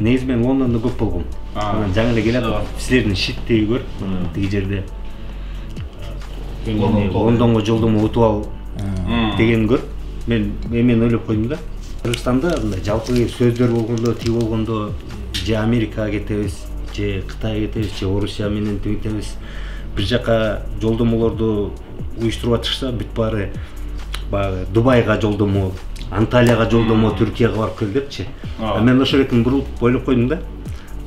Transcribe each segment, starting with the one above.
негизи мен Лондондо көп болгом. Анан жаңы эле келип силердин шиттеги көрүп, тиги жерде Лондонго жолдомо утуп ал деген көрүп, мен ойлоп койдум да. Кыргызстанда мындай жалпы сөздөр болгондо, тиги болгондо же Америкага кетебиз, же Кытайга кетебиз, же Орусия менен кетебиз. Бир жака жолдомолорду уюштуруп атышса, бүт баары баягы Дубайга жолдомо, Анталияга жолдомо, Түркияга барып кел депчи. Мен ошол экен бурулуп ойлоп койдум да.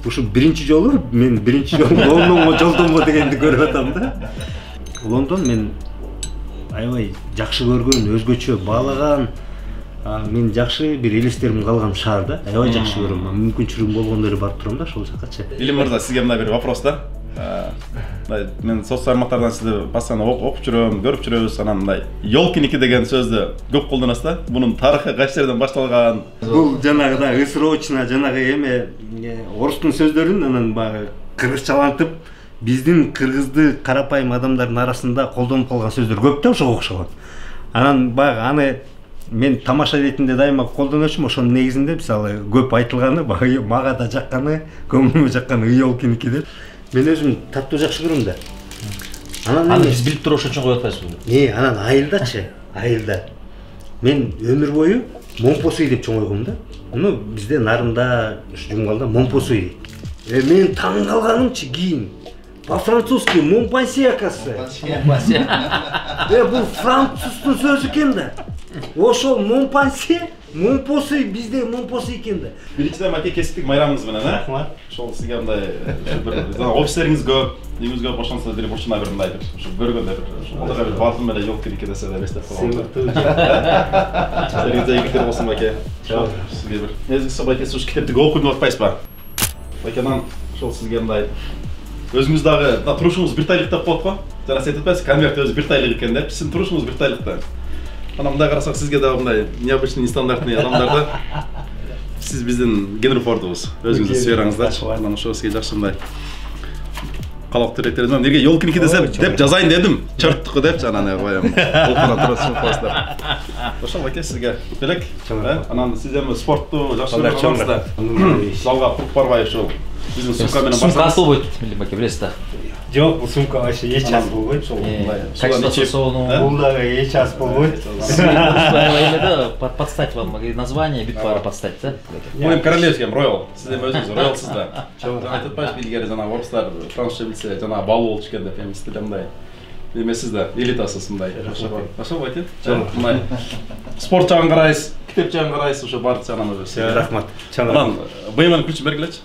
Ушу биринчи жолу мен биринчи жолу Лондонго жолдомо дегенди көрүп атам да. Лондон мен аябай жакшы көргөн, өзгөчө баалаган, мен жакшы бир элестерим калган шаар да. Аябай жакшы көрөм. Мүмкүнчүлүгүм болгондо эле барып турам да ошол жаккачы. Илим мырза, сизге мындай бир вопрос да. Мен социал тармактардан сизди постоянно окуп жүрөм, көрүп жүрөбүз. Анан мындай ёлкиники деген сөздү көп колдоносуз да. Бунун тарыхы кайсы жерден башталган? Бул жанагыда ысырочно, жанагы эме орустун сөздөрүн анан баягы кыргызчалантып, биздин кыргызды карапайым адамдардын арасында колдонуп калган сөздөр көп да ошого окшогон. Анан баягы аны мен тамаша ретинде дайыма колдоночумун. Ошонун негизинде мисалы көп айтылганы, мага да жакканы, көңүлүмө жакканы ёлкиники деп. Мен өзүм таттуу жакшы көрөм да. Аны биз билип туруп ошон үчүн коюп атпайсызбы? Анан айылдачы, айылда. Мен өмүр бою Монпосуй деп чоңойгом да. Муну бизде нарында, жумгалда Монпосуй дейт. Мен таң калганымчы кийин по-французски Монпансье оказывается. Бул француздун сөзү экен да. Ошол Монпансье, Монпосуй бизде Монпосуй экен да. Биринчиден маке кесиптик майрамыңыз менен, Рахмат. Ошол сизге мындай бир офистериңиз көп, үйүңүз көп, ошонсо бир бурчуна бир мындай бир ушу көргөндө бир ошолга бир бардым эле ёлкиники десе деп эстеп койгом. Силерге ийгиликтер болсун маке. Сизге бир негизгиси маке ушу китепти көп окуйм деп атпайсызбы? Макенан ошол сизге мындай өзүңүз дагы турушуңуз бир тайлык деп коет го. Жана сиз айтып атпайсыз, конверт өзү бир тайлык экен деп, сиздин турушуңуз бир тайлыкта. Анан мындай карасак сизге дагы мындай необычный, нестандартный адамдарды сиз биздин Генри Фордубуз, өзүңүздүн сфераңыздачы. Анан ошо сизге жакшы мындай калак тилектериңиз бар. Эмнеге ёлкиники деп жазайын дедим, чырттыкы депчи анан баягы окуна турасыз коесуздар. Ошол маке сизге белек. Анан сиз эми спортту жакшы көрөсүз да. Залга куруп барбай ошол биздин сумка менен барсаңыз. Сумка асыл болбойт, милли маке, билесиз да. Жок, бул сумка вообще эч ас болбойт. Качество сосоону. Бул дагы эч ас болбойт. Подстать вам название, бүт баары подстать да. Бул эми королевский, роял. Сиз эми өзүңүз роялсыз да. Айтып атпайсызбы, илгери жана орустар французча билсе, жана балуу болчу экен деп, эми сиз мындай эмесиз да, элитасыз мындай. Ошо байт. Мындай спорт жагын карайсыз, китеп жагын карайсыз, ошо баардык жагынан уже. Рахмат. Анан БМН ключ бергилечи.